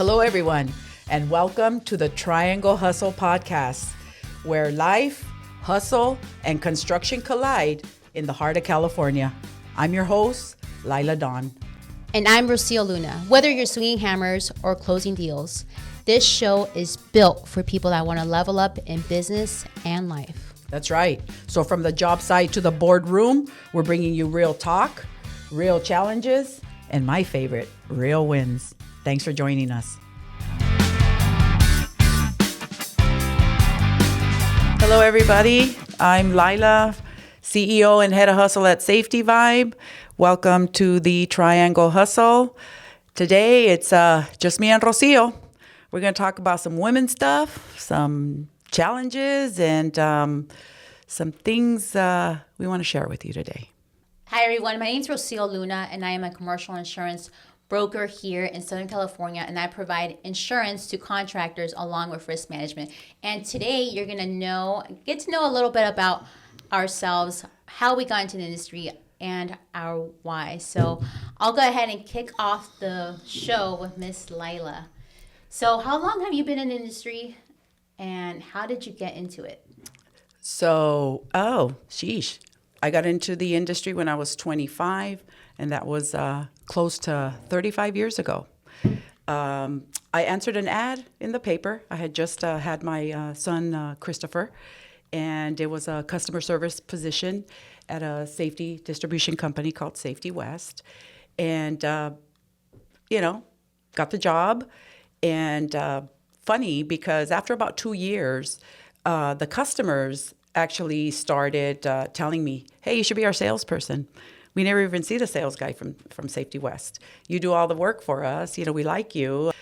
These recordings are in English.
Hello, everyone, and welcome to the Triangle Hustle podcast, where life, hustle, and construction collide in the heart of California. I'm your host, Lila Dawn. And I'm Rocio Luna. Whether you're swinging hammers or closing deals, this show is built for people that want to level up in business and life. That's right. So from the job site to the boardroom, we're bringing you real talk, real challenges, and my favorite, real wins. Thanks for joining us. Hello, everybody. I'm Lila, CEO and head of hustle at Safety Vibe. Welcome to the Triangle Hustle. Today, it's just me and Rocio. We're going to talk about some women stuff, some challenges, and some things we want to share with you today. Hi, everyone. My name is Rocio Luna, and I am a commercial insurance broker here in Southern California, and I provide insurance to contractors along with risk management. And today, you're going to get to know a little bit about ourselves, how we got into the industry, and our why. So I'll go ahead and kick off the show with Miss Lila. So how long have you been in the industry, and how did you get into it? So, sheesh. I got into the industry when I was 25, and that was close to 35 years ago. I answered an ad in the paper. I had just had my son, Christopher, and it was a customer service position at a safety distribution company called Safety West. And, got the job. And funny, because after about 2 years, the customers actually started telling me, hey, you should be our salesperson. We never even see the sales guy from Safety West. You do all the work for us. We like you.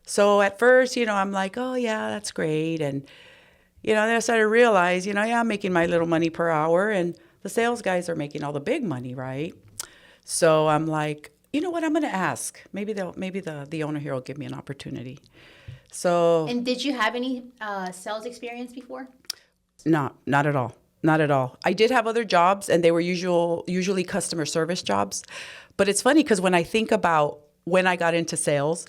So at first, I'm like, oh, yeah, that's great. And, then I started to realize, I'm making my little money per hour, and the sales guys are making all the big money, right? So I'm like, you know what, I'm going to ask. Maybe the owner here will give me an opportunity. So. And did you have any sales experience before? No, not at all. Not at all. I did have other jobs, and they were usually customer service jobs. But it's funny because when I think about when I got into sales,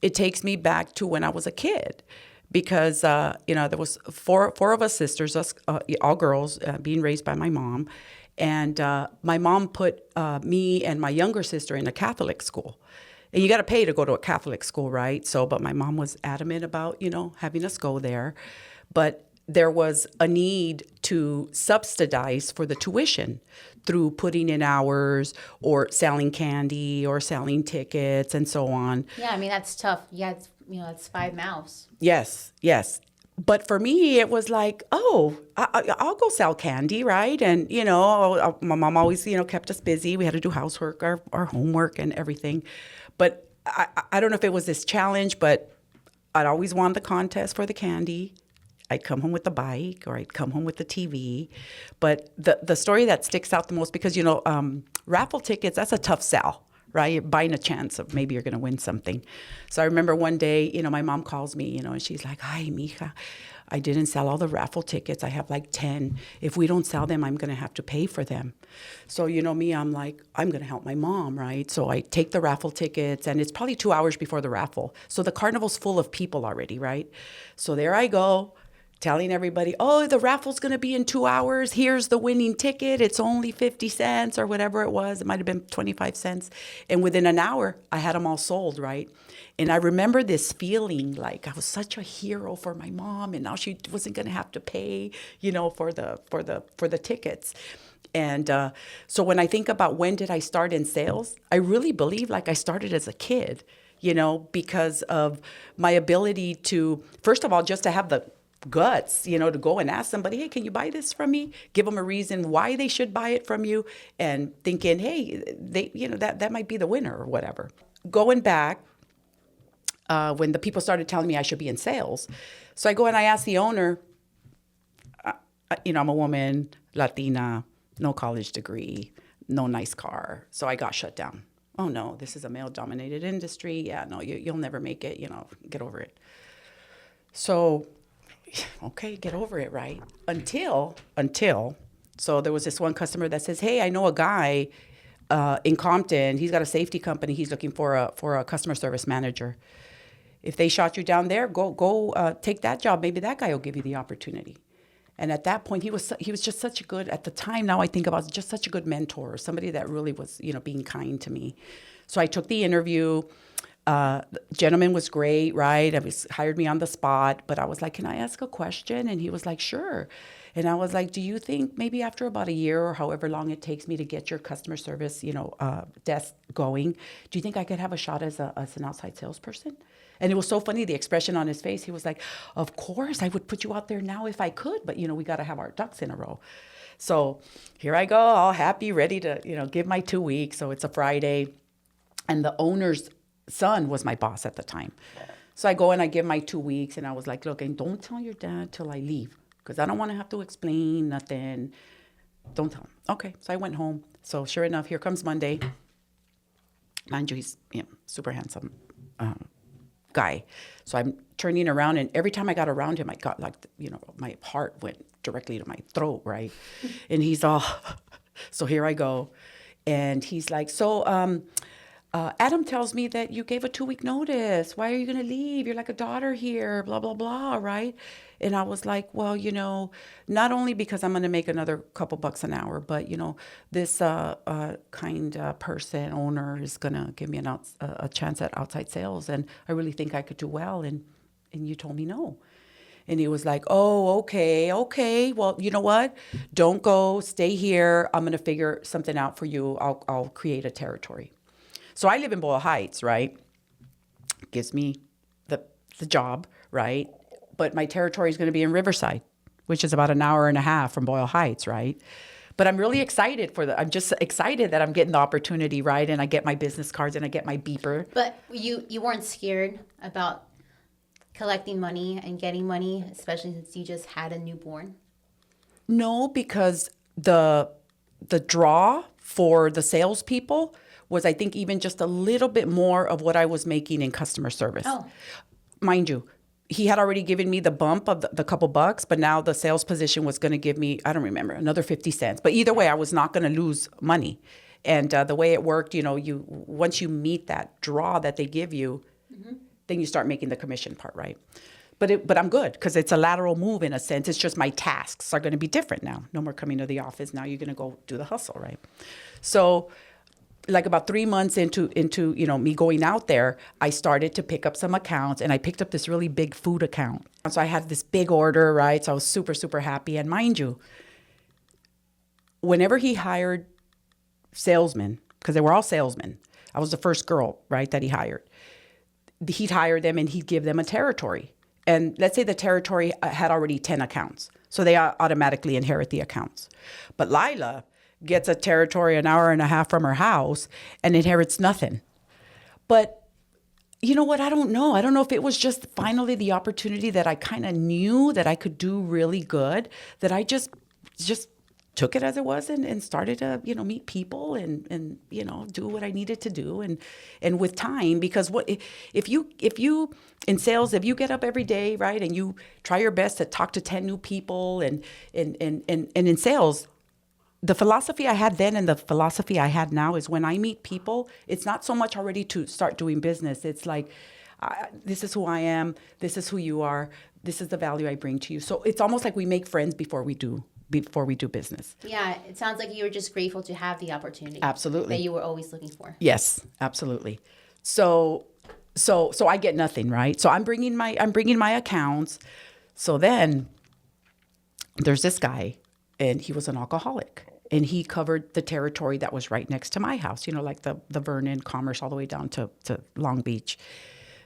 it takes me back to when I was a kid. Because, there was four of us sisters, all girls, being raised by my mom. And my mom put me and my younger sister in a Catholic school. And you got to pay to go to a Catholic school, right? But my mom was adamant about, having us go there. But there was a need to subsidize for the tuition through putting in hours or selling candy or selling tickets and so on. Yeah, I mean, that's tough. Yeah, it's 5 mouths. Yes. But for me, it was like, I'll go sell candy, right? And, my mom always, kept us busy. We had to do housework, our homework and everything. But I don't know if it was this challenge, but I'd always won the contest for the candy. I'd come home with the bike, or I'd come home with the TV. But the story that sticks out the most, because, raffle tickets, that's a tough sell, right? You're buying a chance of maybe you're going to win something. So I remember one day, my mom calls me, and she's like, hi, mija, I didn't sell all the raffle tickets. I have like 10. If we don't sell them, I'm going to have to pay for them. So, me, I'm like, I'm going to help my mom, right? So I take the raffle tickets, and it's probably 2 hours before the raffle. So the carnival's full of people already, right? So there I go, telling everybody, the raffle's going to be in 2 hours. Here's the winning ticket. It's only 50 cents or whatever it was. It might have been 25 cents. And within an hour, I had them all sold, right? And I remember this feeling like I was such a hero for my mom, and now she wasn't going to have to pay, for the tickets. And so when I think about when did I start in sales, I really believe like I started as a kid, because of my ability to, first of all, just to have the guts, to go and ask somebody, hey, can you buy this from me? Give them a reason why they should buy it from you, and thinking, hey, they, that might be the winner or whatever. Going back, when the people started telling me I should be in sales, so I go and I ask the owner, I'm a woman, Latina, no college degree, no nice car, so I got shut down. Oh no, this is a male-dominated industry. Yeah, no, you'll never make it. Get over it. So. Okay, get over it, right? Until, so there was this one customer that says, hey, I know a guy in Compton. He's got a safety company. He's looking for a customer service manager. If they shot you down there, go take that job. Maybe that guy will give you the opportunity. And at that point, he was just such a good, at the time, now I think about it, just such a good mentor, somebody that really was, being kind to me. So I took the interview. The gentleman was great, right? Hired me on the spot, but I was like, can I ask a question? And he was like, sure. And I was like, do you think maybe after about a year or however long it takes me to get your customer service, desk going, do you think I could have a shot as an outside salesperson? And it was so funny, the expression on his face. He was like, of course, I would put you out there now if I could, but, we got to have our ducks in a row. So here I go, all happy, ready to, give my 2 weeks. So it's a Friday. And the owner's son was my boss at the time. So I go and I give my 2 weeks. And I was like, look, and don't tell your dad till I leave, because I don't want to have to explain nothing. Don't tell him. Okay, so I went home. So sure enough, here comes Monday. Mind you, he's super handsome guy. So I'm turning around, and every time I got around him, I got like, my heart went directly to my throat, right? And he's all, so here I go. And he's like, so Adam tells me that you gave a 2-week notice. Why are you going to leave? You're like a daughter here, blah, blah, blah, right? And I was like, well, not only because I'm going to make another couple bucks an hour, but, this kind person, owner, is going to give me a chance at outside sales. And I really think I could do well. And you told me no. And he was like, oh, okay. Well, you know what? Don't go. Stay here. I'm going to figure something out for you. I'll create a territory. So I live in Boyle Heights, right? Gives me the job, right? But my territory is going to be in Riverside, which is about an hour and a half from Boyle Heights, right? But I'm really excited I'm just excited that I'm getting the opportunity, right? And I get my business cards and I get my beeper. But you weren't scared about collecting money and getting money, especially since you just had a newborn? No, because the draw for the salespeople was, I think, even just a little bit more of what I was making in customer service. Oh. Mind you, he had already given me the bump of the couple bucks, but now the sales position was going to give me, I don't remember, another 50 cents. But either way, I was not going to lose money. And the way it worked, once you meet that draw that they give you, then you start making the commission part, right? But I'm good, because it's a lateral move in a sense. It's just my tasks are going to be different now. No more coming to the office. Now you're going to go do the hustle, right? So like about 3 months into me going out there, I started to pick up some accounts, and I picked up this really big food account. So I had this big order, right? So I was super, super happy. And mind you, whenever he hired salesmen, because they were all salesmen, I was the first girl, right, that he hired. He'd hire them and he'd give them a territory. And let's say the territory had already 10 accounts. So they automatically inherit the accounts. But Lila gets a territory an hour and a half from her house and inherits nothing. But you know what? I don't know. I don't know if it was just finally the opportunity that I kind of knew that I could do really good, that I just took it as it was and started to, meet people and do what I needed to do. And with time, because if you in sales, if you get up every day, right, and you try your best to talk to 10 new people and in sales, the philosophy I had then and the philosophy I had now is when I meet people, it's not so much already to start doing business. It's like, this is who I am. This is who you are. This is the value I bring to you. So it's almost like we make friends before we do business. Yeah, it sounds like you were just grateful to have the opportunity. Absolutely. That you were always looking for. Yes, absolutely. So I get nothing, right? So I'm bringing my accounts. So then there's this guy, and he was an alcoholic. And he covered the territory that was right next to my house, like the Vernon, Commerce, all the way down to Long Beach.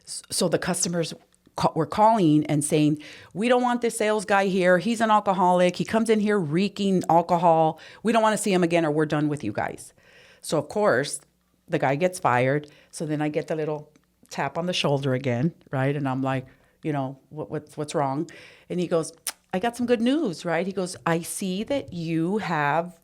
So the customers were calling and saying, we don't want this sales guy here. He's an alcoholic. He comes in here reeking alcohol. We don't want to see him again, or we're done with you guys. So, of course, the guy gets fired. So then I get the little tap on the shoulder again, right? And I'm like, what's wrong? And he goes, I got some good news, right? He goes, I see that you have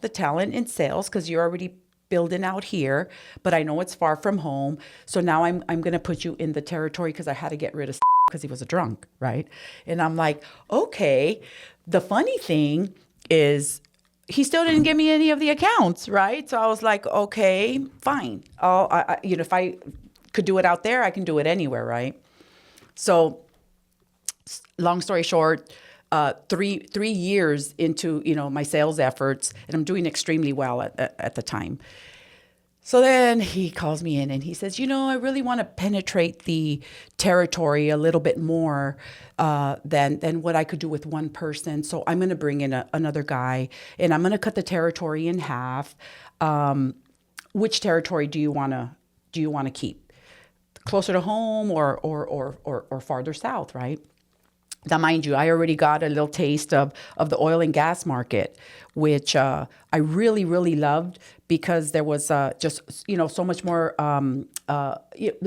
the talent in sales because you're already building out here, but I know it's far from home. So now I'm going to put you in the territory because I had to get rid of because he was a drunk, right? And I'm like, okay. The funny thing is he still didn't give me any of the accounts, right? So I was like, okay, fine. If I could do it out there, I can do it anywhere, right? So long story short, 3 years into, my sales efforts, and I'm doing extremely well at the time. So then he calls me in and he says, I really want to penetrate the territory a little bit more than what I could do with one person. So I'm going to bring in another guy, and I'm going to cut the territory in half. Which territory do you want to keep? Closer to home or farther south, right? Now, mind you, I already got a little taste of the oil and gas market, which I really, really loved, because there was just, so much more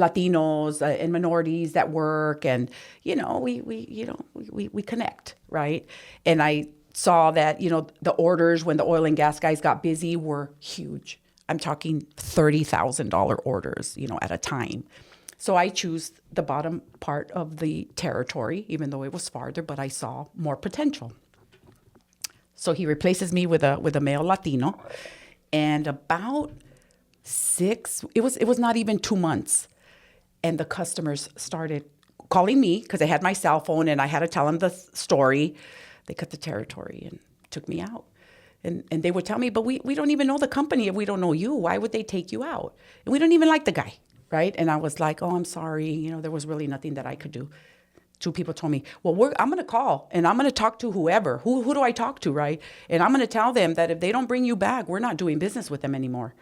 Latinos and minorities that work, and, we connect, right? And I saw that, the orders when the oil and gas guys got busy were huge. I'm talking $30,000 orders, at a time. So I choose the bottom part of the territory, even though it was farther, but I saw more potential. So he replaces me with a male Latino, and about it was not even 2 months, and the customers started calling me because they had my cell phone, and I had to tell them the story. They cut the territory and took me out. And they would tell me, but we don't even know the company if we don't know you. Why would they take you out? And we don't even like the guy. Right? And I was like, oh, I'm sorry. There was really nothing that I could do. 2 people told me, well, I'm going to call and I'm going to talk to whoever. Who do I talk to, right? And I'm going to tell them that if they don't bring you back, we're not doing business with them anymore.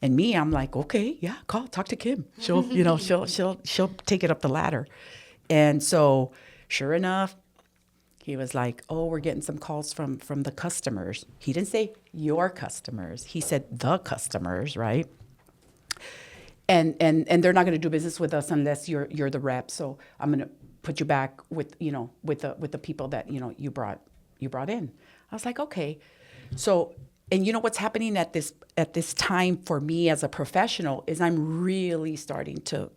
And me, I'm like, okay, yeah, talk to Kim. She'll, she'll take it up the ladder. And so, sure enough, he was like, oh, we're getting some calls from the customers. He didn't say your customers. He said the customers, right? And they're not going to do business with us unless you're the rep. So I'm going to put you back with the people that you brought in. I was like, okay. So, and what's happening at this time for me as a professional is I'm really starting to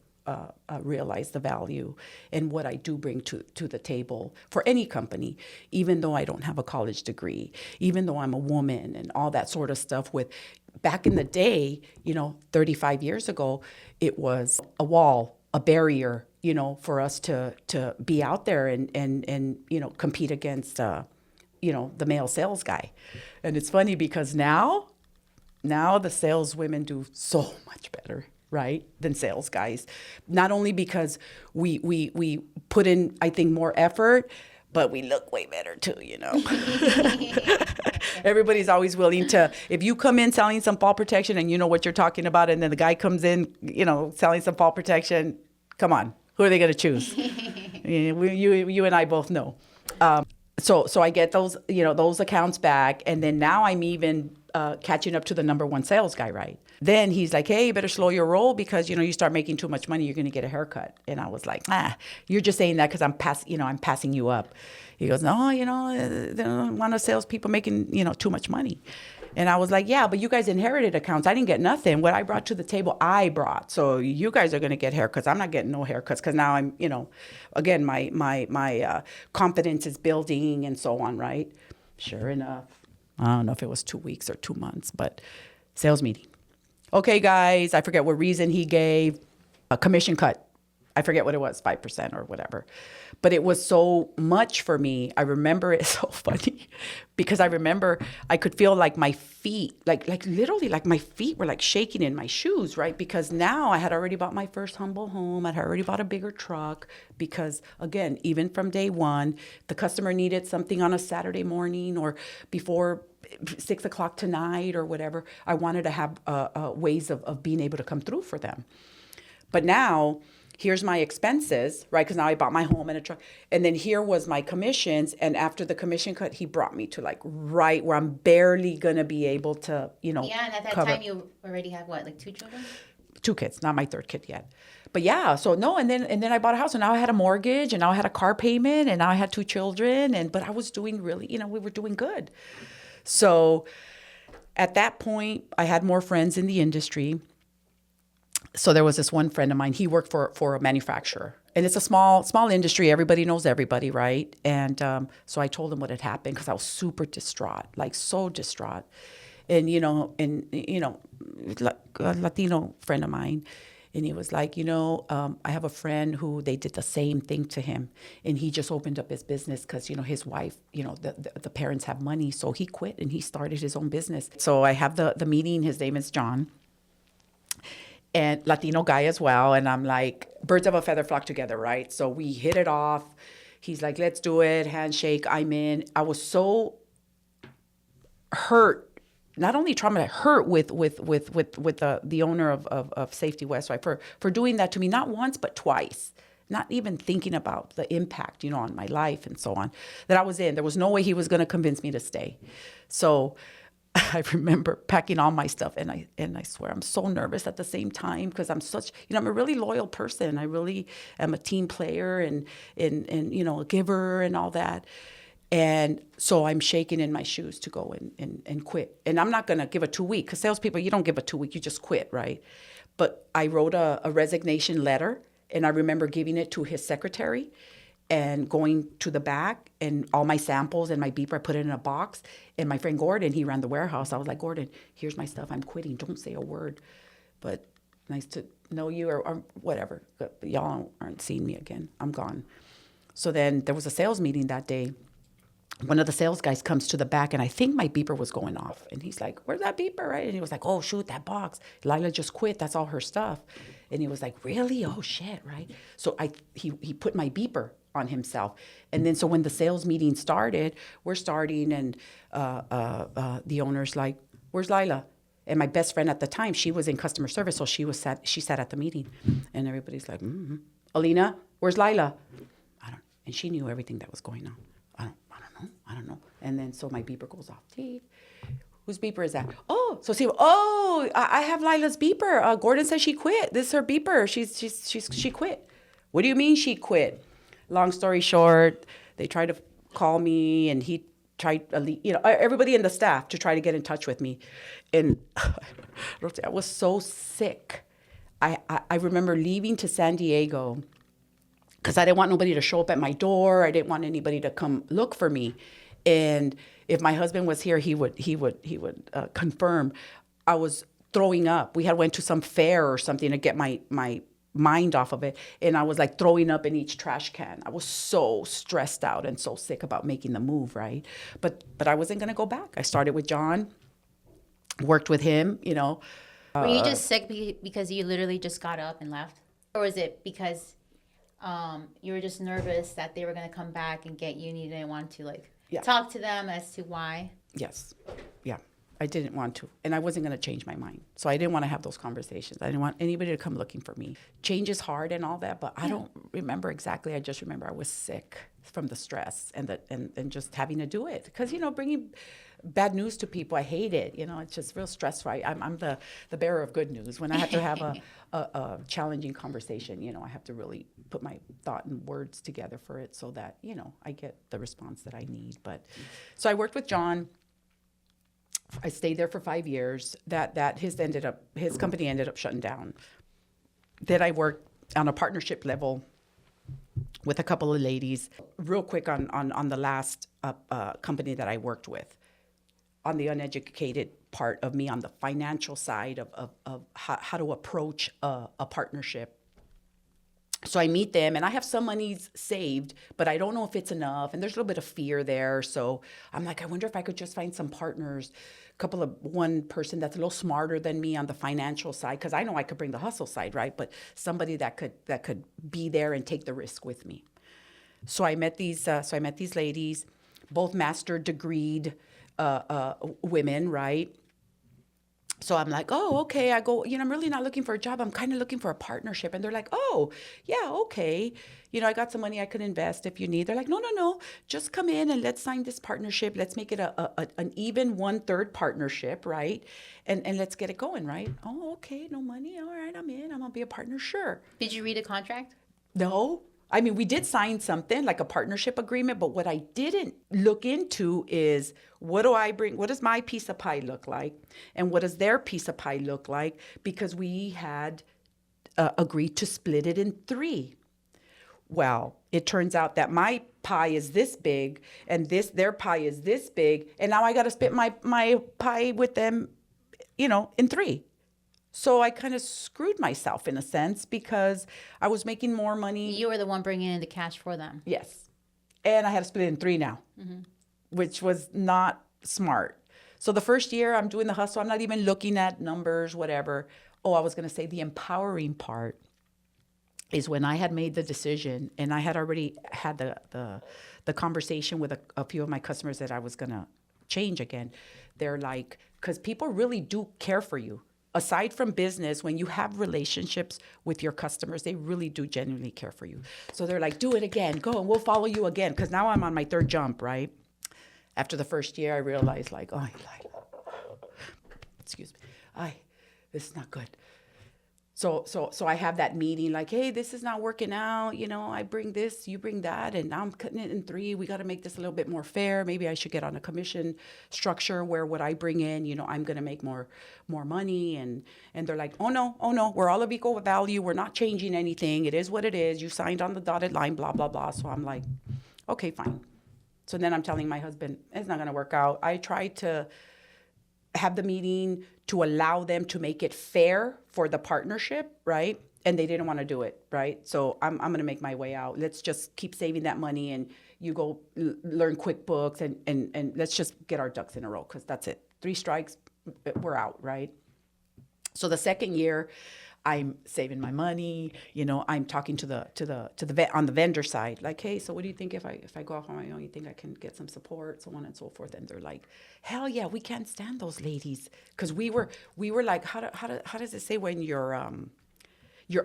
realize the value and what I do bring to the table for any company, even though I don't have a college degree, even though I'm a woman and all that sort of stuff. With back in the day, 35 years ago, it was a wall, a barrier, for us to be out there and compete against, the male sales guy. And it's funny because now the sales women do so much better, right, than sales guys. Not only because we put in, I think, more effort, but we look way better too, Everybody's always willing to, if you come in selling some fall protection and you know what you're talking about, and then the guy comes in, selling some fall protection, come on, who are they going to choose? You and I both know. So I get those accounts back, and then now I'm even catching up to the number one sales guy, right? Then he's like, hey, you better slow your roll because, you start making too much money, you're going to get a haircut. And I was like, you're just saying that because I'm passing you up. He goes, no, they don't want salespeople making, too much money. And I was like, yeah, but you guys inherited accounts. I didn't get nothing. What I brought to the table, I brought. So you guys are going to get haircuts. I'm not getting no haircuts because now I'm, again, my confidence is building and so on, right? Sure enough. I don't know if it was 2 weeks or 2 months, but sales meeting. Okay, guys, I forget what reason he gave. A commission cut. I forget what it was, 5% or whatever. But it was so much for me. I remember it so funny because I remember I could feel like my feet, like literally like my feet were like shaking in my shoes, right? Because now I had already bought my first humble home. I'd already bought a bigger truck because, again, even from day one, the customer needed something on a Saturday morning or before 6 o'clock tonight or whatever. I wanted to have ways of being able to come through for them. But now, here's my expenses, right? Because now I bought my home and a truck. And then here was my commissions. And after the commission cut, he brought me to like right where I'm barely going to be able to, Yeah, and at that cover. time you already had what, like 2 children? 2 kids, not my 3rd kid yet. But yeah, so no, and then I bought a house, and now I had a mortgage, and now I had a car payment, and now I had 2 children, but I was doing really, we were doing good. So at that point, I had more friends in the industry. So there was this one friend of mine. He worked for a manufacturer, and it's a small industry. Everybody knows everybody, right? And so I told him what had happened because I was super distraught, like so distraught. And a Latino friend of mine, And he was like, I have a friend who they did the same thing to him. And he just opened up his business because, his wife, the parents have money. So he quit and he started his own business. So I have the meeting. His name is John. And Latino guy as well. And I'm like, birds of a feather flock together, right? So we hit it off. He's like, let's do it. Handshake. I'm in. I was so hurt, not only traumatized, hurt with the owner of Safety West, right? For doing that to me, not once, but twice. Not even thinking about the impact, on my life and so on that I was in. There was no way he was going to convince me to stay. So I remember packing all my stuff, and I swear I'm so nervous at the same time because I'm such, I'm a really loyal person. I really am a team player and a giver and all that. And so I'm shaking in my shoes to go and quit. And I'm not going to give a 2 week, because salespeople, you don't give a 2 week, you just quit, right? But I wrote a resignation letter, and I remember giving it to his secretary and going to the back, and all my samples and my beeper, I put it in a box. And my friend Gordon, he ran the warehouse. I was like, Gordon, here's my stuff. I'm quitting. Don't say a word. But nice to know you, or whatever. But y'all aren't seeing me again. I'm gone. So then there was a sales meeting that day. One of the sales guys comes to the back, and I think my beeper was going off. And he's like, where's that beeper, right? And he was like, oh, shoot, that box. Lila just quit. That's all her stuff. And he was like, really? Oh, shit, right? So he put my beeper on himself. And then so when the sales meeting started, we're starting, and the owner's like, where's Lila? And my best friend at the time, she was in customer service, so she sat at the meeting. And everybody's like, Alina, where's Lila? And she knew everything that was going on. I don't know. And then so my beeper goes off. Dave, whose beeper is that? Oh, so see, I have Lila's beeper. Gordon says she quit. This is her beeper. She quit. What do you mean she quit? Long story short, they tried to call me, and he tried, everybody in the staff to try to get in touch with me. And I was so sick. I remember leaving to San Diego because I didn't want nobody to show up at my door. I didn't want anybody to come look for me. And if my husband was here, he would confirm. I was throwing up. We had went to some fair or something to get my mind off of it, and I was like throwing up in each trash can. I was so stressed out and so sick about making the move, right? But I wasn't gonna go back. I started with John, worked with him, Were you just sick because you literally just got up and left, or was it because you were just nervous that they were gonna come back and get you, and you didn't want to talk to them as to why? Yes, yeah. I didn't want to, and I wasn't going to change my mind. So I didn't want to have those conversations. I didn't want anybody to come looking for me. Change is hard and all that, but I don't remember exactly. I just remember I was sick from the stress and just having to do it. Because, bringing bad news to people, I hate it. It's just real stressful. I'm the bearer of good news. When I have to have a challenging conversation, I have to really put my thought and words together for it so that, I get the response that I need. But so I worked with John. I stayed there for 5 years. That his company ended up shutting down. Then I worked on a partnership level with a couple of ladies. Real quick on the last company that I worked with, on the uneducated part of me, on the financial side of how to approach a partnership. So I meet them, and I have some monies saved, but I don't know if it's enough, and there's a little bit of fear there. So I'm like, I wonder if I could just find some partners, one person that's a little smarter than me on the financial side, because I know I could bring the hustle side, right? But somebody that could be there and take the risk with me. So I met these ladies, both master degreed women, right? So I'm like, oh, okay. I go, I'm really not looking for a job. I'm kind of looking for a partnership. And they're like, oh, yeah, okay. I got some money I could invest if you need. They're like, no. Just come in and let's sign this partnership. Let's make it an even 1/3 partnership, right? And let's get it going, right? Oh, okay. No money. All right, I'm in. I'm going to be a partner. Sure. Did you read a contract? No. I mean, we did sign something like a partnership agreement, but what I didn't look into is what do I bring? What does my piece of pie look like? And what does their piece of pie look like? Because we had agreed to split it in 3. Well, it turns out that my pie is this big and their pie is this big. And now I got to split my pie with them, in 3. So I kind of screwed myself in a sense because I was making more money. You were the one bringing in the cash for them. Yes. And I had to split it in three now, which was not smart. So the first year I'm doing the hustle. I'm not even looking at numbers, whatever. Oh, I was going to say the empowering part is when I had made the decision and I had already had the conversation with a few of my customers that I was going to change again. They're like, because people really do care for you. Aside from business, when you have relationships with your customers, they really do genuinely care for you. So they're like, do it again, go, and we'll follow you again. Because now I'm on my third jump, right? After the first year, I realized, like, oh, excuse me, this is not good. So I have that meeting, like, hey, this is not working out. You know, I bring this, you bring that, and now I'm cutting it in three. We got to make this a little bit more fair. Maybe I should get on a commission structure where what I bring in, you know, I'm going to make more money. And they're like, oh no, we're all of equal value. We're not changing anything. It is what it is. You signed on the dotted line, blah, blah, blah. So I'm like, okay, fine. So then I'm telling my husband, it's not going to work out. I tried to have the meeting to allow them to make it fair for the partnership, right? And they didn't want to do it, right? So I'm going to make my way out. Let's just keep saving that money and you go learn QuickBooks and let's just get our ducks in a row because that's it. 3 strikes, we're out, right? So the second year, I'm saving my money. You know, I'm talking to the on the vendor side, like, hey, so what do you think if I go off on my own? You think I can get some support, so on and so forth? And they're like, hell yeah, we can't stand those ladies, because we were like, how does it say when you're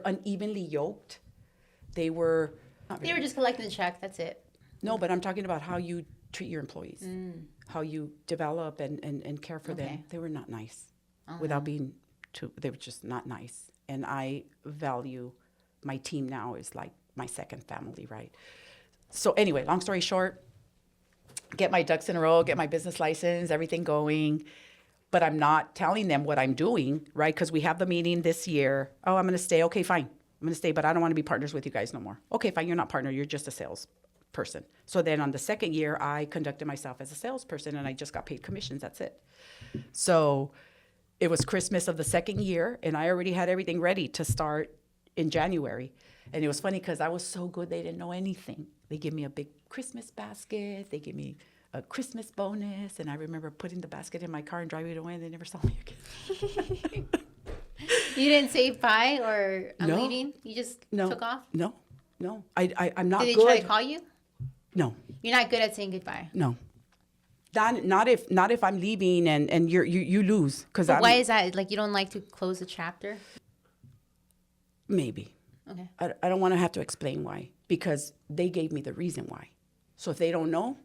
unevenly yoked? They were just collecting the check. That's it. No, but I'm talking about how you treat your employees, how you develop and care for them. They were not nice, without being too. They were just not nice. And I value my team now is like my second family, right? So anyway, long story short, get my ducks in a row, get my business license, everything going. But I'm not telling them what I'm doing, right? Because we have the meeting this year. Oh, I'm going to stay. Okay, fine. I'm going to stay, but I don't want to be partners with you guys no more. Okay, fine. You're not partner. You're just a salesperson. So then on the second year, I conducted myself as a salesperson and I just got paid commissions. That's it. So it was Christmas of the second year, and I already had everything ready to start in January. And it was funny because I was so good, they didn't know anything. They gave me a big Christmas basket. They gave me a Christmas bonus. And I remember putting the basket in my car and driving it away, and they never saw me again. You didn't say bye or I'm No. leaving? You just took off? No. I'm not Did they good. try to call you? No. You're not good at saying goodbye. No. Not if I'm leaving and you lose, because Why is that? Like, you don't like to close a chapter? Maybe. Okay. I don't want to have to explain why, because they gave me the reason why. So if they don't know,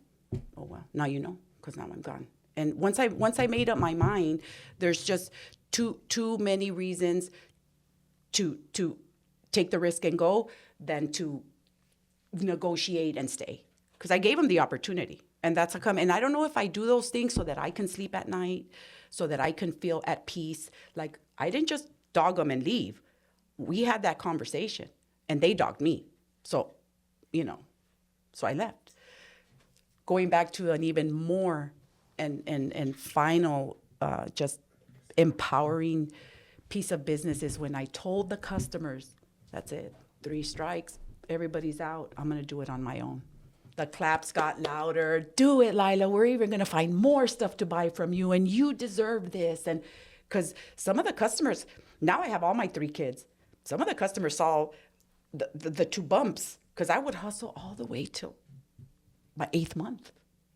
oh well, now you know, because now I'm gone. And once I made up my mind, there's just too many reasons to take the risk and go than to negotiate and stay, because I gave them the opportunity. And that's a come. And I don't know if I do those things so that I can sleep at night, so that I can feel at peace. Like, I didn't just dog them and leave. We had that conversation, and they dogged me. So, so I left. Going back to an even more and final, just empowering piece of business is when I told the customers, that's it, 3 strikes, everybody's out. I'm going to do it on my own. The claps got louder. Do it, Lila. We're even going to find more stuff to buy from you, and you deserve this. And because some of the customers, now I have all my 3 kids. Some of the customers saw the 2 bumps, because I would hustle all the way till my 8th month,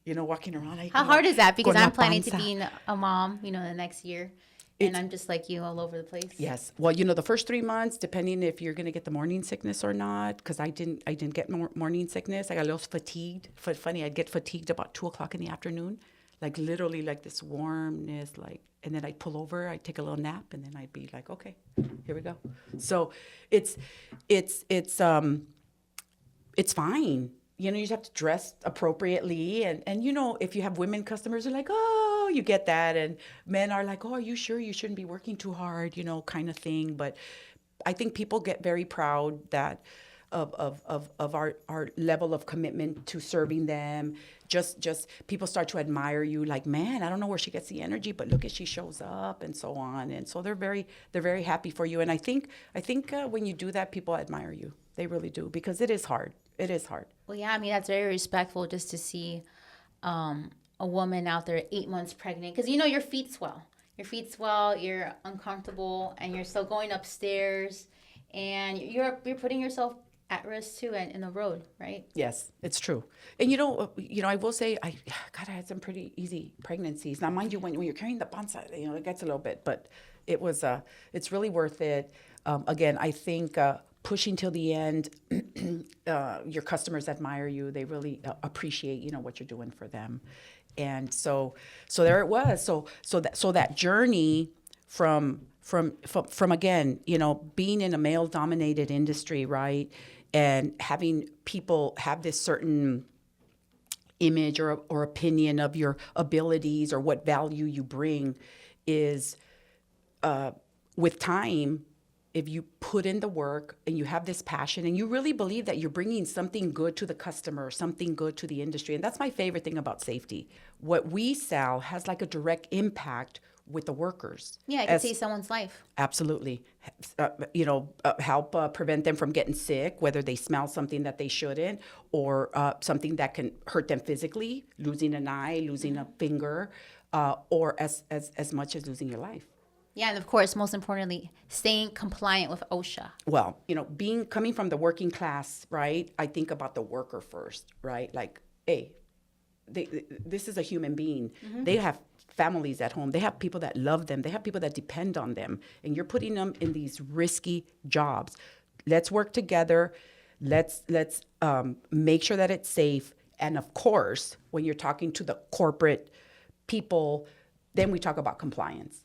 walking around. Like, How hard is that? Because con I'm la planning to panza. be a mom, the next year. And I'm just like you, all over the place. Yes. Well, the first 3 months, depending if you're going to get the morning sickness or not, because I didn't get morning sickness. I got a little fatigued. Funny, I'd get fatigued about 2:00 in the afternoon, like literally like this warmness, and then I'd pull over, I'd take a little nap, and then I'd be like, okay, here we go. So it's fine. You just have to dress appropriately. And if you have women customers, they're like, oh, you get that. And men are like, oh, are you sure you shouldn't be working too hard, kind of thing. But I think people get very proud that of our level of commitment to serving them. Just people start to admire you, like, man, I don't know where she gets the energy, but look at, she shows up, and so on. And so they're very happy for you. And I think when you do that, people admire you. They really do, because it is hard. It is hard. Well, yeah, I mean, that's very respectful just to see a woman out there 8 months pregnant. Because, your feet swell. Your feet swell, you're uncomfortable, and you're still going upstairs. And you're putting yourself at risk, too, and in the road, right? Yes, it's true. And I will say, I had some pretty easy pregnancies. Now, mind you, when you're carrying the panza, it gets a little bit, but it's really worth it. Again, I think pushing till the end, your customers admire you. They really appreciate, what you're doing for them. And so there it was. So that journey from again, being in a male-dominated industry, right? And having people have this certain image or opinion of your abilities or what value you bring is, with time, if you put in the work and you have this passion and you really believe that you're bringing something good to the customer, something good to the industry. And that's my favorite thing about safety. What we sell has like a direct impact with the workers. Yeah, I can see someone's life. Absolutely. Help prevent them from getting sick, whether they smell something that they shouldn't, or something that can hurt them physically, losing an eye, losing a finger, or as much as losing your life. Yeah, and of course, most importantly, staying compliant with OSHA. Well, coming from the working class, right? I think about the worker first, right? Like, hey, this is a human being. Mm-hmm. They have families at home. They have people that love them. They have people that depend on them. And you're putting them in these risky jobs. Let's work together. Let's make sure that it's safe. And of course, when you're talking to the corporate people, then we talk about compliance.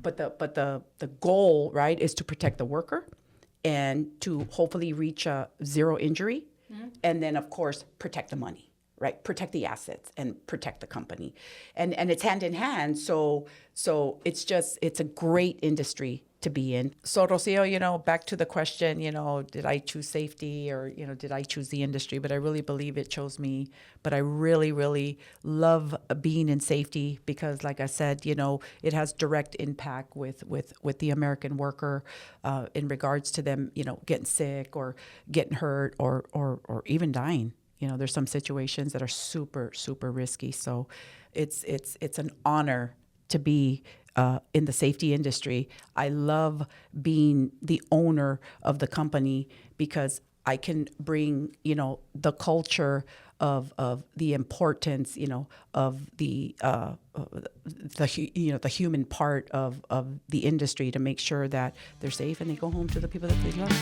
But the goal, right, is to protect the worker and to hopefully reach a zero injury. Mm-hmm. And then, of course, protect the money, right? Protect the assets and protect the company. And it's hand in hand. So it's a great industry to be in. So, Rocio, back to the question, did I choose safety or, did I choose the industry? But I really believe it chose me. But I really, really love being in safety because, like I said, it has direct impact with the American worker in regards to them, getting sick or getting hurt or even dying. There's some situations that are super, super risky. So it's an honor to be in the safety industry. I love being the owner of the company because I can bring, the culture of the importance, of the human part of the industry to make sure that they're safe and they go home to the people that they love.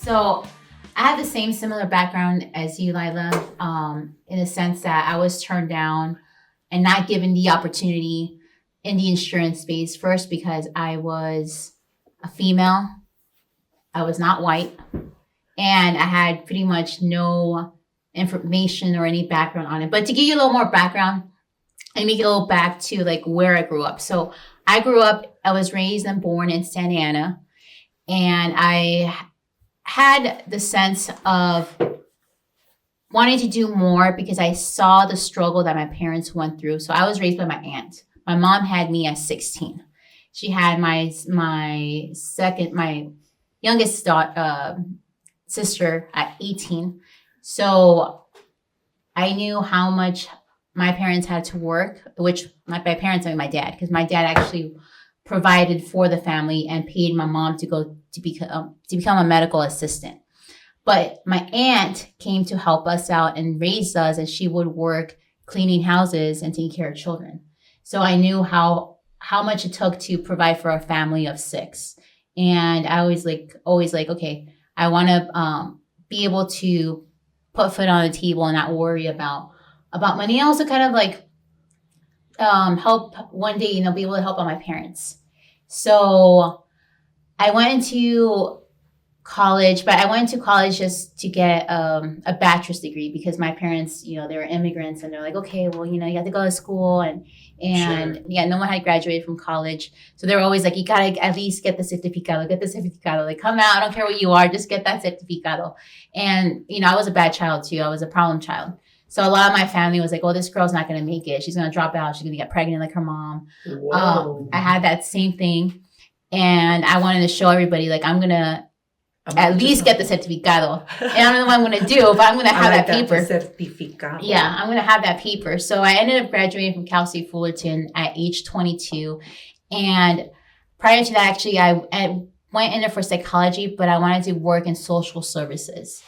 So I have the same similar background as you, Lila, in the sense that I was turned down and not given the opportunity in the insurance space. First, because I was a female, I was not white, and I had pretty much no information or any background on it. But to give you a little more background, let me go back to where I grew up. So I was raised and born in Santa Ana, and I had the sense of wanting to do more because I saw the struggle that my parents went through. So I was raised by my aunt. My mom had me at 16. She had my youngest sister at 18. So I knew how much my parents had to work, which by parents I mean my dad, because my dad actually provided for the family and paid my mom to go to become a medical assistant. But my aunt came to help us out and raise us, and she would work cleaning houses and taking care of children. So I knew how much it took to provide for a family of 6. And I always okay, I want to be able to put food on the table and not worry about money. And also kind of like help one day, be able to help out my parents. So I went into college, but I went to college just to get a bachelor's degree because my parents, they were immigrants and they're like, okay, well, you have to go to school and Sure. yeah, no one had graduated from college. So they were always like, you gotta at least get the certificado. Like, come out, I don't care what you are, just get that certificado. And, I was a bad child too. I was a problem child. So a lot of my family was like, oh, this girl's not going to make it. She's going to drop out. She's going to get pregnant like her mom. Whoa. I had that same thing. And I wanted to show everybody, like, I'm going to at least get the certificado. And I don't know what I'm going to do, but I'm going to have that paper. Certificado. Yeah, I'm going to have that paper. So I ended up graduating from Cal State Fullerton at age 22. And prior to that, actually, I went in there for psychology, but I wanted to work in social services.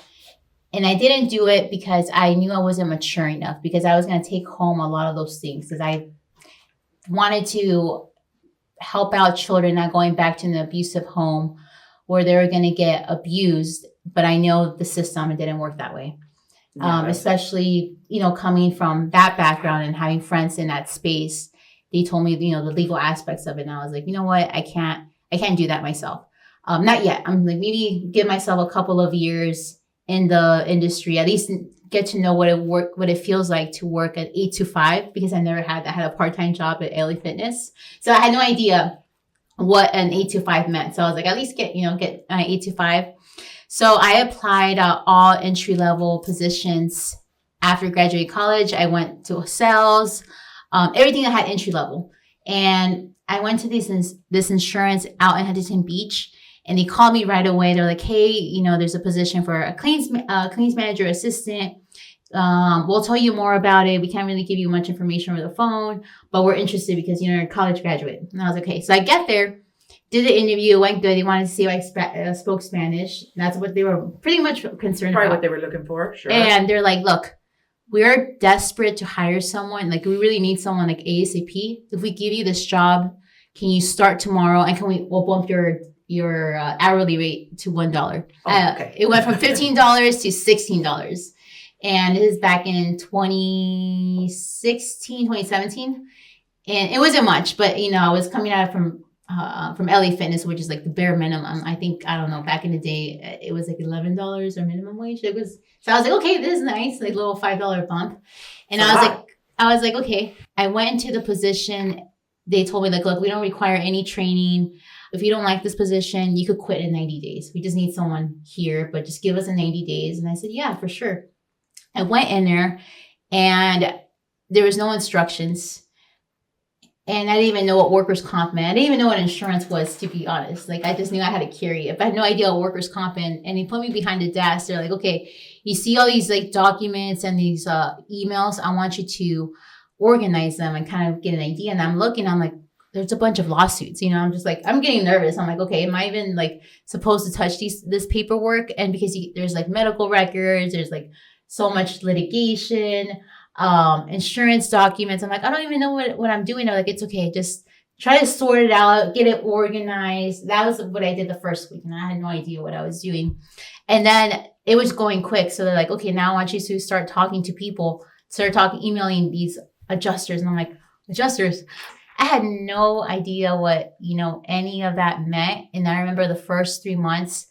And I didn't do it because I knew I wasn't mature enough, because I was going to take home a lot of those things, because I wanted to help out children not going back to an abusive home where they were going to get abused. But I know the system, it didn't work that way. Especially, coming from that background and having friends in that space. They told me, the legal aspects of it. And I was like, you know what? I can't do that myself. Not yet. I'm like, maybe give myself a couple of years in the industry, at least get to know what it feels like to work at 8 to 5, because I had a part-time job at LA Fitness. So I had no idea what an 8 to 5 meant. So I was like, at least get 8 to 5. So I applied all entry-level positions after graduating college. I went to sales, everything that had entry level. And I went to this insurance out in Huntington Beach. And they called me right away. They're like, hey, there's a position for a claims manager assistant. We'll tell you more about it. We can't really give you much information over the phone, but we're interested because you're a college graduate. And I was like, okay. So I get there, did the interview, went good. They wanted to see if I spoke Spanish. That's what they were pretty much concerned Probably about. what they were looking for. Sure. And they're like, look, we are desperate to hire someone. Like, we really need someone like ASAP. If we give you this job, can you start tomorrow? And we'll bump your hourly rate to $1. Okay. It went from $15 to $16. And it is back in 2017. And it wasn't much, but I was coming out from LA Fitness, which is like the bare minimum. I think, I don't know, back in the day, it was like $11 or minimum wage. So I was like, okay, this is nice, like little $5 bump. And I was like, okay. I went into the position. They told me, like, look, we don't require any training. If you don't like this position, you could quit in 90 days. We just need someone here, but just give us 90 days. And I said, yeah, for sure. I went in there and there was no instructions. And I didn't even know what workers' comp meant. I didn't even know what insurance was, to be honest. Like, I just knew I had to carry it. But I had no idea what workers' comp and they put me behind the desk. They're like, okay, you see all these like documents and these emails. I want you to organize them and kind of get an idea. And I'm looking, I'm like, there's a bunch of lawsuits, I'm just like, I'm getting nervous. I'm like, okay, am I even like supposed to touch this paperwork? And because there's like medical records, there's like so much litigation, insurance documents. I'm like, I don't even know what I'm doing. I'm like, it's okay. Just try to sort it out, get it organized. That was what I did the first week. And I had no idea what I was doing. And then it was going quick. So they're like, okay, now I want you to start talking to people, emailing these adjusters. And I'm like, adjusters? I had no idea what, any of that meant. And I remember the first 3 months,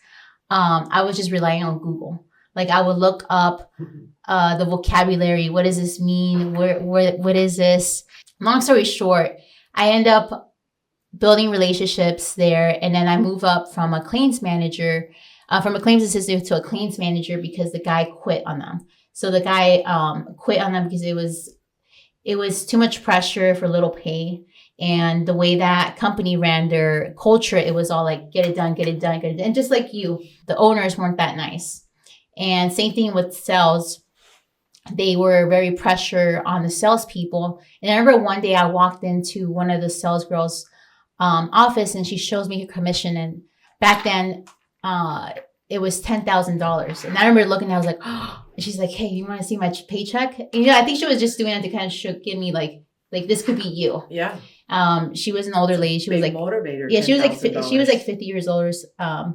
I was just relying on Google. Like, I would look up the vocabulary. What does this mean? What is this? Long story short, I end up building relationships there. And then I move up from a claims manager, from a claims assistant to a claims manager, because the guy quit on them. So the guy quit on them because it was too much pressure for little pay. And the way that company ran their culture, it was all like, get it done, get it done, get it done. And just like the owners weren't that nice. And same thing with sales. They were very pressure on the salespeople. And I remember one day I walked into one of the sales girls' office and she shows me her commission. And back then, it was $10,000. And I remember looking, I was like, oh, and she's like, hey, you want to see my paycheck? And, I think she was just doing it to kind of give me like this could be you. Yeah. She was an older lady. She was like motivator. Yeah, she was like 50 years old,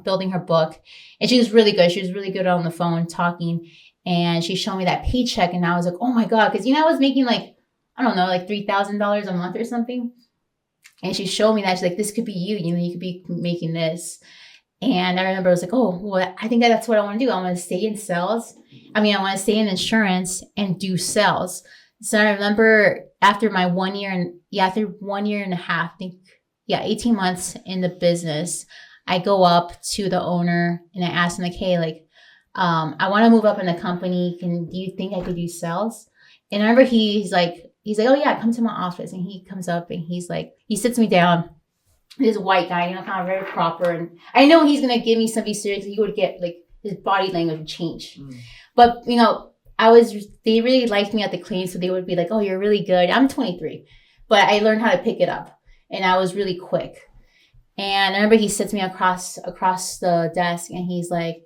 building her book, and she was really good. She was really good on the phone talking. And she showed me that paycheck, and I was like, oh my God. Because, I was making like, I don't know, like $3,000 a month or something. And she showed me that. She's like, this could be you. You could be making this. And I remember I was like, oh, well, I think that's what I want to do. I want to stay in sales. I want to stay in insurance and do sales. So I remember after 1 year and a half, I think, 18 months in the business, I go up to the owner and I ask him like, hey, like, I want to move up in the company. Do you think I could do sales? And I remember he's like, oh yeah, come to my office. And he comes up and he's like, he sits me down. This white guy, kind of very proper. And I know he's going to give me something serious. He would get like his body language would change. But, they really liked me at the clean. So they would be like, oh, you're really good. I'm 23, but I learned how to pick it up and I was really quick. And I remember he sits me across the desk and he's like,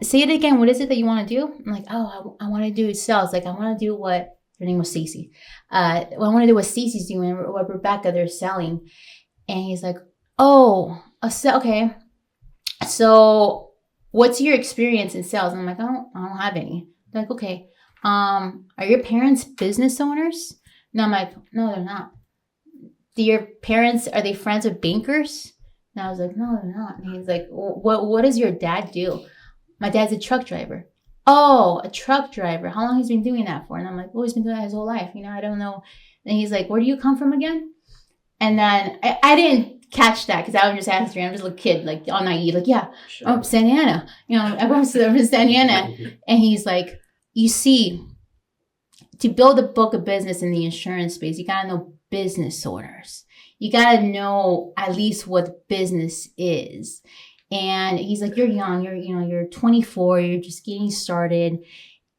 say it again. What is it that you want to do? I'm like, oh, I want to do sales. Like I want to do what, her name was Stacey. I want to do what Stacey's doing, what Rebecca, they're selling. And he's like, oh, okay. So what's your experience in sales? And I'm like, I don't have any. They're like, okay. Are your parents business owners? And I'm like, no, they're not. Are they friends with bankers? And I was like, no, they're not. And he's like, what does your dad do? My dad's a truck driver. Oh, a truck driver. How long has he been doing that for? And I'm like, well, he's been doing that his whole life. I don't know. And he's like, where do you come from again? And then I didn't catch that because I was just answering. I'm just a little kid, like all naive, like, yeah, sure. Oh, Santa Ana. I'm from Santa Ana. And he's like, you see, to build a book of business in the insurance space, you got to know business owners. You got to know at least what business is. And he's like, you're young, you're 24, you're just getting started.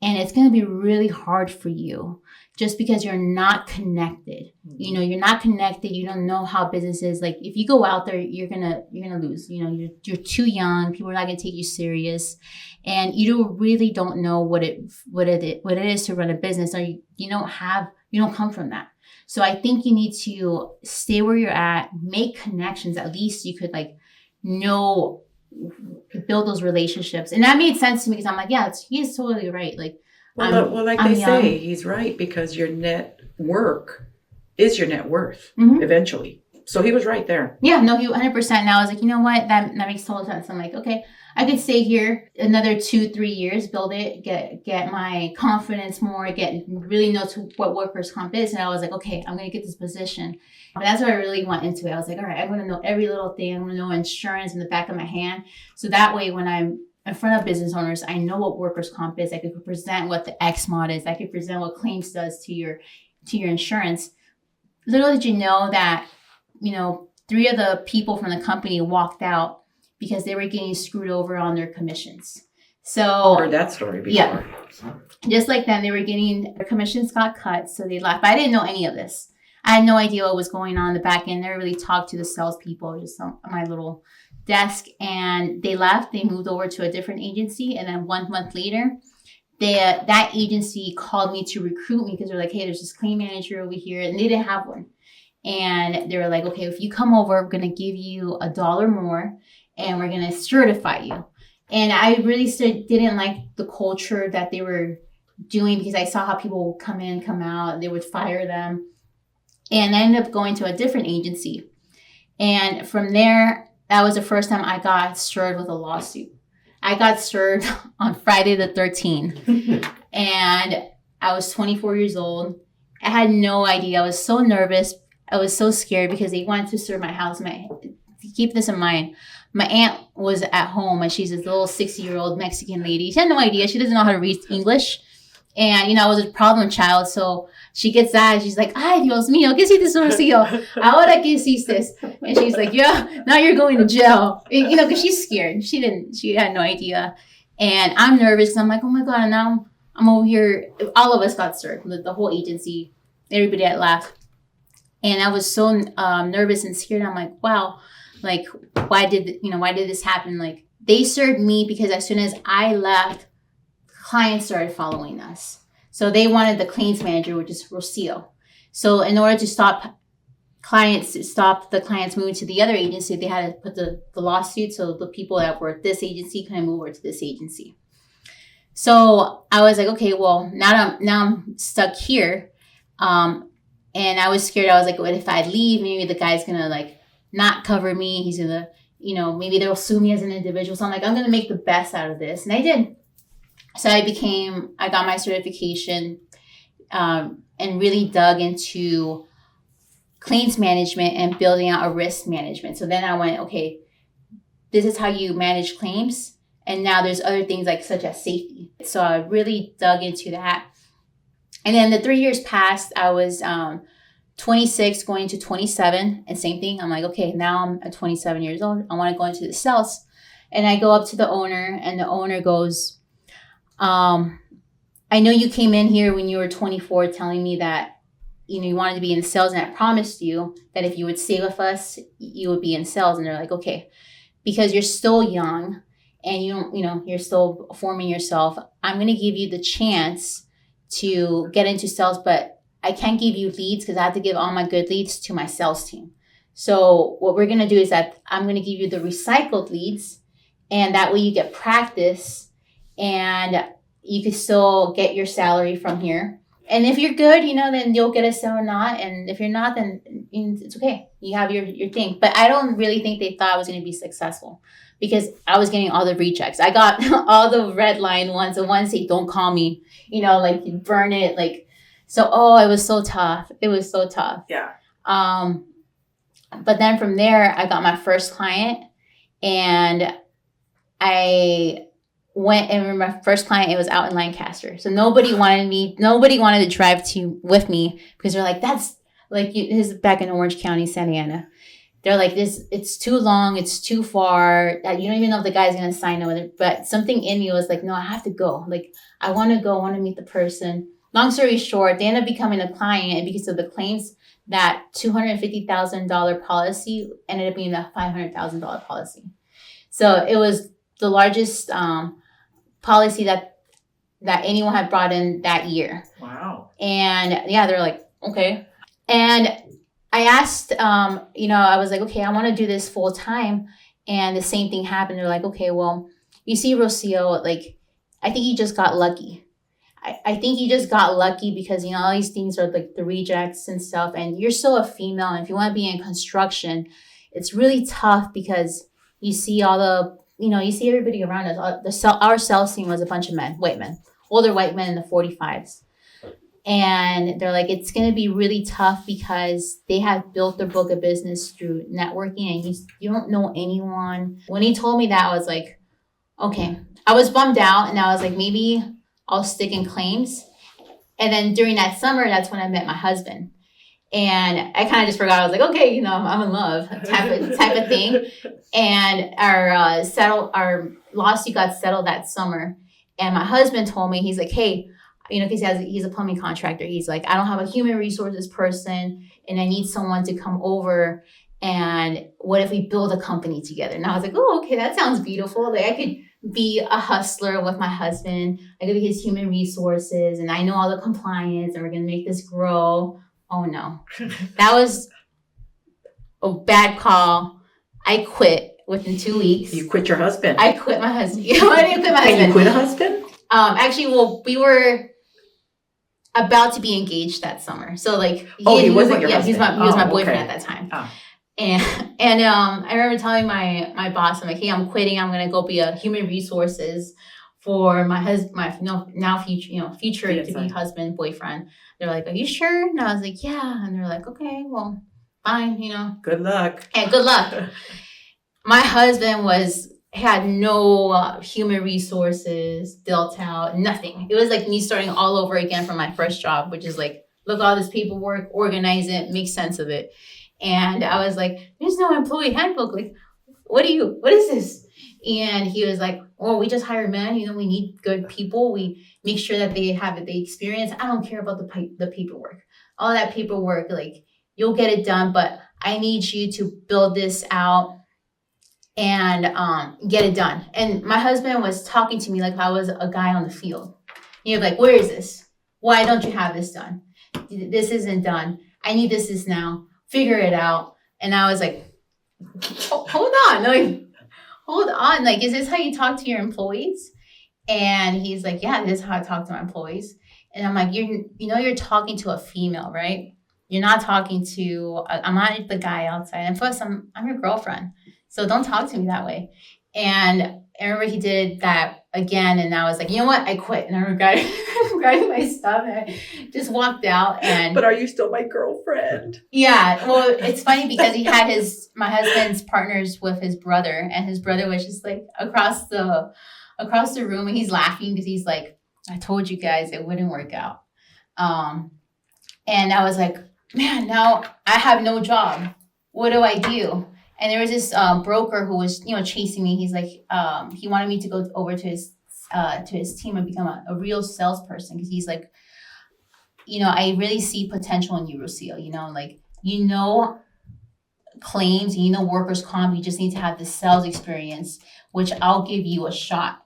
And it's going to be really hard for you just because you're not connected. You're not connected. You don't know how business is. Like if you go out there, you're going to lose. You're too young. People are not going to take you serious. And you really don't know what it is to run a business. Or you don't come from that. So I think you need to stay where you're at, make connections. At least you could build those relationships. And that made sense to me because I'm like, yeah, he's totally right. Like, they say, he's right because your net work is your net worth eventually. So he was right there. Yeah, no, he 100%. And I was like, you know what? That makes total sense. I'm like, okay, I could stay here another 2-3 years, build it, get my confidence more, really know what workers' comp is. And I was like, okay, I'm going to get this position. But that's what I really went into it. I was like, all right, I'm going to know every little thing. I'm going to know insurance in the back of my hand. So that way, when I'm in front of business owners, I know what workers' comp is. I could present what the X mod is. I could present what claims does to your insurance. Little did you know that, 3 of the people from the company walked out because they were getting screwed over on their commissions. So heard that story before. Yeah. Just like them, their commissions got cut, so they left. But I didn't know any of this. I had no idea what was going on in the back end. I never really talked to the salespeople, just on my little desk. And they left. They moved over to a different agency. And then 1 month later, that agency called me to recruit me because they're like, hey, there's this claim manager over here. And they didn't have one. And they were like, okay, if you come over, we're going to give you $1 more and we're going to certify you. And I really didn't like the culture that they were doing because I saw how people would come in, come out, they would fire them. And I ended up going to a different agency. And from there, that was the first time I got served with a lawsuit. I got served on Friday the 13th. And I was 24 years old. I had no idea. I was so nervous. I was so scared because they wanted to serve my house. Keep this in mind. My aunt was at home and she's this little 60-year-old Mexican lady. She had no idea. She doesn't know how to read English. And, I was a problem child. So she gets that and she's like, ay, Dios mío, ¿qué hiciste, Rocio? Ahora qué hiciste? And she's like, yeah, now you're going to jail. And, because she's scared. She had no idea. And I'm nervous. I'm like, oh my God. And now I'm over here. All of us got served. The whole agency, everybody had left. And I was so nervous and scared. I'm like, wow, like, why did this happen? Like, they served me because as soon as I left, clients started following us. So they wanted the claims manager, which is Rocio. So in order to stop the clients moving to the other agency, they had to put the lawsuit. So the people that were at this agency couldn't move over to this agency. So I was like, okay, well, now I'm stuck here. And I was scared. I was like, what if I leave? Maybe the guy's gonna like not cover me. He's gonna, maybe they'll sue me as an individual. So I'm like, I'm gonna make the best out of this. And I did. So I got my certification, and really dug into claims management and building out a risk management. So then I went, okay, this is how you manage claims. And now there's other things like such as safety. So I really dug into that. And then the 3 years passed. I was 26 going to 27. And same thing. I'm like, okay, now I'm at 27 years old. I want to go into the sales. And I go up to the owner, and the owner goes, I know you came in here when you were 24 telling me that, you wanted to be in sales, and I promised you that if you would stay with us, you would be in sales. And they're like, okay, because you're still young and you're still forming yourself, I'm going to give you the chance to get into sales, but I can't give you leads because I have to give all my good leads to my sales team. So what we're going to do is that I'm going to give you the recycled leads, and that way you get practice and you can still get your salary from here. And if you're good, then you'll get a sale or not. And if you're not, then it's okay. You have your thing. But I don't really think they thought I was going to be successful because I was getting all the rejects. I got all the red line ones, the ones that don't call me, like you burn it. Like, so, it was so tough. It was so tough. Yeah. But then from there, I got my first client, and I went, and remember my first client, it was out in Lancaster. So nobody wanted to drive with me because they're like, that's like, this is back in Orange County, Santa Ana. They're like, it's too long. It's too far. You don't even know if the guy's going to sign up with it. But something in me was like, no, I have to go. Like, I want to go. I want to meet the person. Long story short, they ended up becoming a client. And because of the claims, that $250,000 policy ended up being a $500,000 policy. So it was the largest policy that anyone had brought in that year. Wow. And yeah, they're like, okay. And I asked, I was like, okay, I want to do this full time. And the same thing happened. They're like, okay, well, you see, Rocio, like, I think you just got lucky. I think you just got lucky because, all these things are like the rejects and stuff. And you're still a female. And if you want to be in construction, it's really tough because you see all the, you see everybody around us. Our sales team was a bunch of white men, older white men in the 45s. And they're like, it's going to be really tough because they have built their book of business through networking and you don't know anyone. When he told me that, I was like, okay. I was bummed out, and I was like, maybe I'll stick in claims. And then during that summer, that's when I met my husband. And I kind of just forgot. I was like, okay, I'm in love type of thing. And our lawsuit got settled that summer. And my husband told me, he's like, hey, because he's a plumbing contractor. He's like, I don't have a human resources person, and I need someone to come over. And what if we build a company together? And I was like, oh, okay, that sounds beautiful. Like, I could be a hustler with my husband. I could be his human resources, and I know all the compliance, and we're going to make this grow. Oh, no. That was a bad call. I quit within 2 weeks. You quit your husband. I quit my husband. I didn't quit my husband. Can you quit a husband? Actually, well, we were about to be engaged that summer. So, like, he wasn't your husband. He was my boyfriend okay. at that time. Oh. And I remember telling my boss, I'm like, hey, I'm quitting. I'm gonna go be a human resources for my husband, now future to be husband, boyfriend. They're like, are you sure? And I was like, yeah. And they're like, okay, well, fine, Good luck. And good luck. My husband had no human resources built out, nothing. It was like me starting all over again from my first job, which is like, look, all this paperwork, organize it, make sense of it. And I was like, there's no employee handbook. Like, what is this? And he was like, well, we just hire men. We need good people. We make sure that they have the experience. I don't care about the paperwork. All that paperwork, like, you'll get it done, but I need you to build this out and get it done. And my husband was talking to me like I was a guy on the field. He was like, where is this? Why don't you have this done? This isn't done. I need this now. Figure it out. And I was like, hold on. Like, hold on. Like, is this how you talk to your employees? And he's like, yeah, this is how I talk to my employees. And I'm like, you're talking to a female, right? You're not talking to, I'm not the guy outside. And plus, I'm your girlfriend. So don't talk to me that way. And I remember he did that again. And I was like, you know what? I quit. And I remember grabbing my stuff and I just walked out. And But are you still my girlfriend? yeah, well, it's funny because he had my husband's partners with his brother. And his brother was just like across the room. And he's laughing because he's like, I told you guys it wouldn't work out. And I was like, man, now I have no job. What do I do? And there was this broker who was, chasing me. He's like, he wanted me to go over to his team and become a real salesperson because he's like, I really see potential in you, Rocio. Like, claims, workers' comp. You just need to have the sales experience, which I'll give you a shot.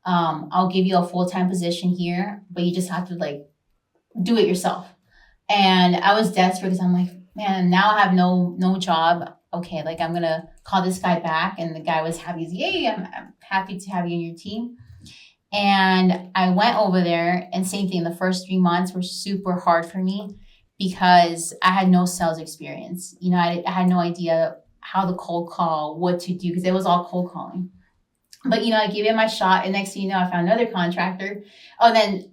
I'll give you a full-time position here, but you just have to like do it yourself. And I was desperate because I'm like, man, now I have no job. Okay, like I'm gonna call this guy back. And the guy was happy. He's, yay, I'm happy to have you on your team. And I went over there and same thing. The first 3 months were super hard for me because I had no sales experience. I had no idea how to cold call, what to do, because it was all cold calling. But, I gave it my shot. And next thing you know, I found another contractor. Oh, then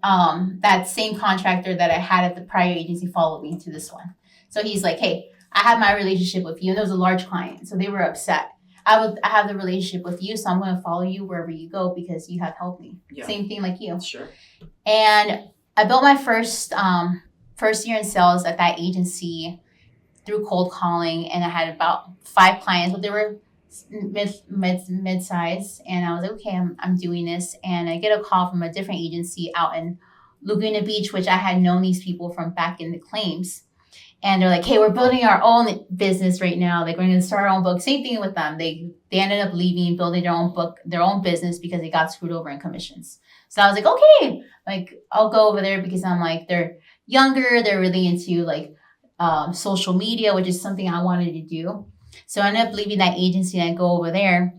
that same contractor that I had at the prior agency followed me to this one. So he's like, hey, I have my relationship with you. And it was a large client. So they were upset. I have the relationship with you. So I'm going to follow you wherever you go because you have helped me. Yeah. Same thing like you. Sure. And I built my first year in sales at that agency through cold calling. And I had about 5 clients, but they were mid-size, and I was like, okay, I'm doing this. And I get a call from a different agency out in Laguna Beach, which I had known these people from back in the claims. And they're like, hey, we're building our own business right now. Like, we're going to start our own book. Same thing with them. They ended up leaving, building their own business because they got screwed over in commissions. So I was like, okay, like I'll go over there because I'm like, they're younger. They're really into like social media, which is something I wanted to do. So I ended up leaving that agency and I go over there.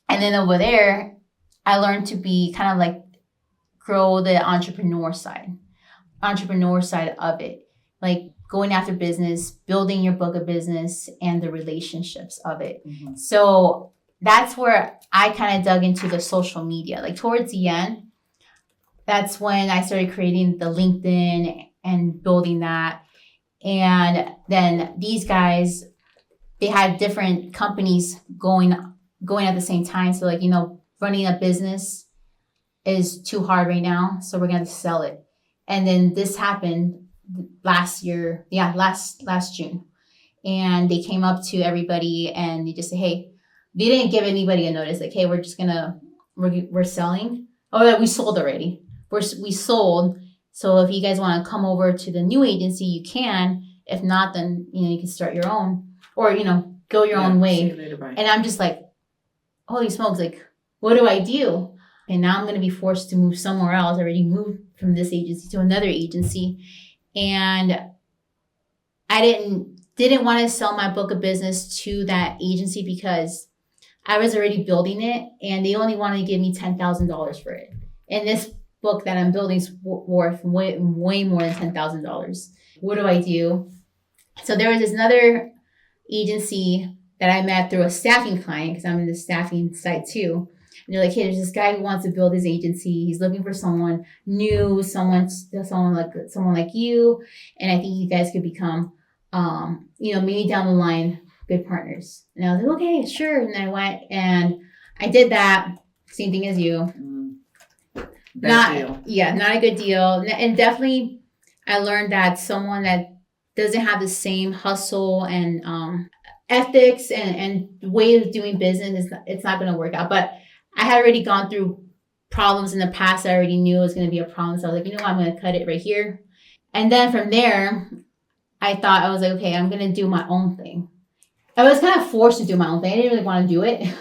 And then over there, I learned to be kind of like grow the entrepreneur side of it. Like going after business, building your book of business and the relationships of it. Mm-hmm. So that's where I kind of dug into the social media. Like towards the end, that's when I started creating the LinkedIn and building that. And then these guys, they had different companies going at the same time. So like, running a business is too hard right now. So we're going to sell it. And then this happened last year. Yeah, last June. And they came up to everybody and they just said, hey, they didn't give anybody a notice. Like, hey, we're selling. Oh, yeah, we sold already. We sold. So if you guys want to come over to the new agency, you can. If not, then, you can start your own. Or, go your own way. See you later, bye. And I'm just like, holy smokes, like, what do I do? And now I'm going to be forced to move somewhere else. I already moved from this agency to another agency. And I didn't want to sell my book of business to that agency because I was already building it. And they only wanted to give me $10,000 for it. And this book that I'm building is worth way more than $10,000. What do I do? So there was this another agency that I met through a staffing client because I'm in the staffing side too. And they're like, hey, there's this guy who wants to build his agency. He's looking for someone new, someone like you. And I think you guys could become, maybe down the line, good partners. And I was like, okay, sure. And I went and I did that. Same thing as you. Bad deal. Yeah, not a good deal. And definitely I learned that someone that doesn't have the same hustle and ethics and way of doing business, it's not going to work out. But I had already gone through problems in the past. I already knew it was going to be a problem. So I was like, I'm going to cut it right here. And then from there, I was like, okay, I'm going to do my own thing. I was kind of forced to do my own thing. I didn't really want to do it.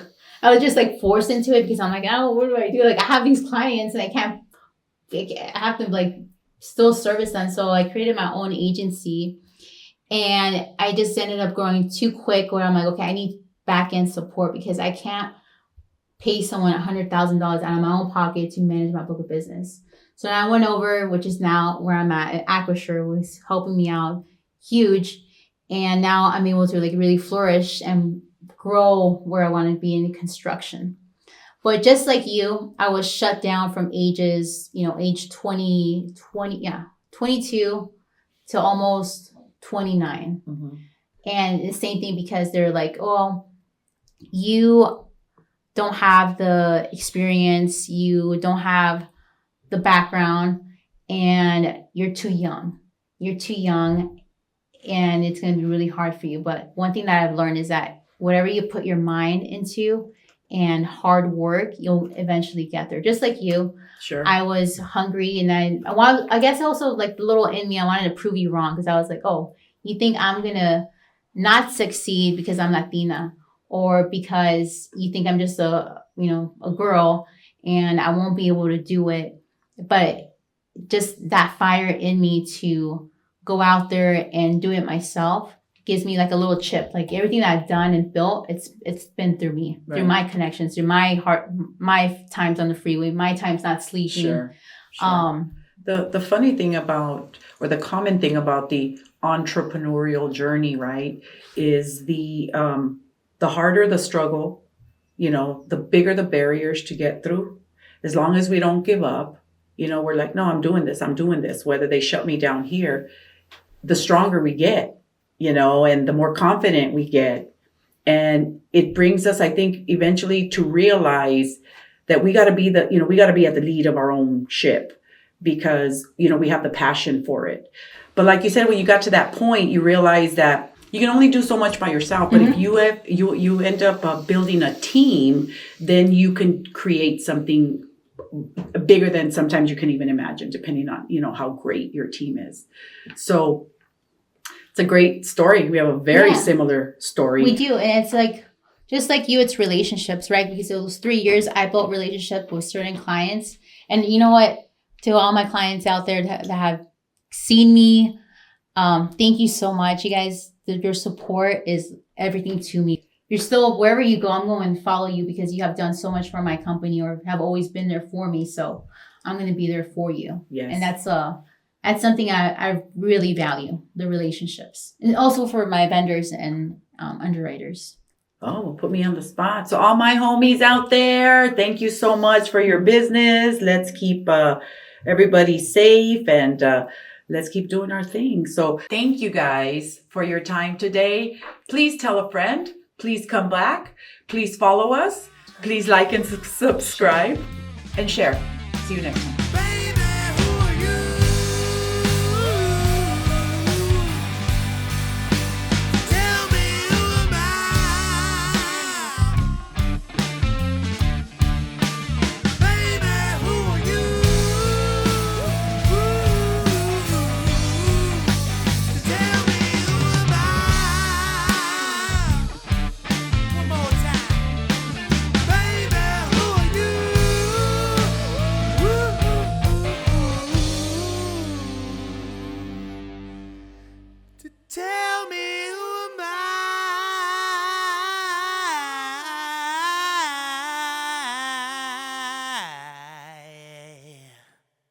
I was just like forced into it because I'm like, oh, what do I do? Like I have these clients and I have to like still service them. So I created my own agency. And I just ended up growing too quick where I'm like, okay, I need back end support because I can't pay someone $100,000 out of my own pocket to manage my book of business. So I went over, which is now where I'm at Acrisure, was helping me out huge. And now I'm able to like really flourish and grow where I want to be in construction. But just like you, I was shut down from ages, age 22 to almost 29. Mm-hmm. And the same thing because they're like, oh, you don't have the experience, you don't have the background, and you're too young. You're too young, and it's going to be really hard for you. But one thing that I've learned is that whatever you put your mind into and hard work, you'll eventually get there. Just like you. Sure. I was hungry, and I guess also like the little in me, I wanted to prove you wrong because I was like, oh, you think I'm going to not succeed because I'm Latina, or because you think I'm just a girl and I won't be able to do it. But just that fire in me to go out there and do it myself gives me like a little chip. Like everything that I've done and built, it's been through me, right. through my connections, through my heart, my times on the freeway, my times not sleeping. Sure. The funny thing about, or the common thing about the entrepreneurial journey, right, is the harder the struggle, the bigger the barriers to get through. As long as we don't give up, we're like, no, I'm doing this, whether they shut me down here, the stronger we get, and the more confident we get. And it brings us, I think, eventually to realize that we got to be at the lead of our own ship because, we have the passion for it. But like you said, when you got to that point, you realize that you can only do so much by yourself. But if you end up building a team, then you can create something bigger than sometimes you can even imagine, depending on, how great your team is. So it's a great story. We have a very similar story. We do. And it's like, just like you, it's relationships, right? Because it was 3 years I built relationship with certain clients. And you know what? To all my clients out there that have seen me, thank you so much. You guys, your support is everything to me. You're still, wherever you go, I'm going to follow you because you have done so much for my company or have always been there for me. So I'm going to be there for you. Yes. And that's something I really value, the relationships. And also for my vendors and underwriters. Oh, put me on the spot. So all my homies out there, thank you so much for your business. Let's keep everybody safe and let's keep doing our thing. So thank you guys for your time today. Please tell a friend. Please come back. Please follow us. Please like and subscribe and share. See you next time. Tell me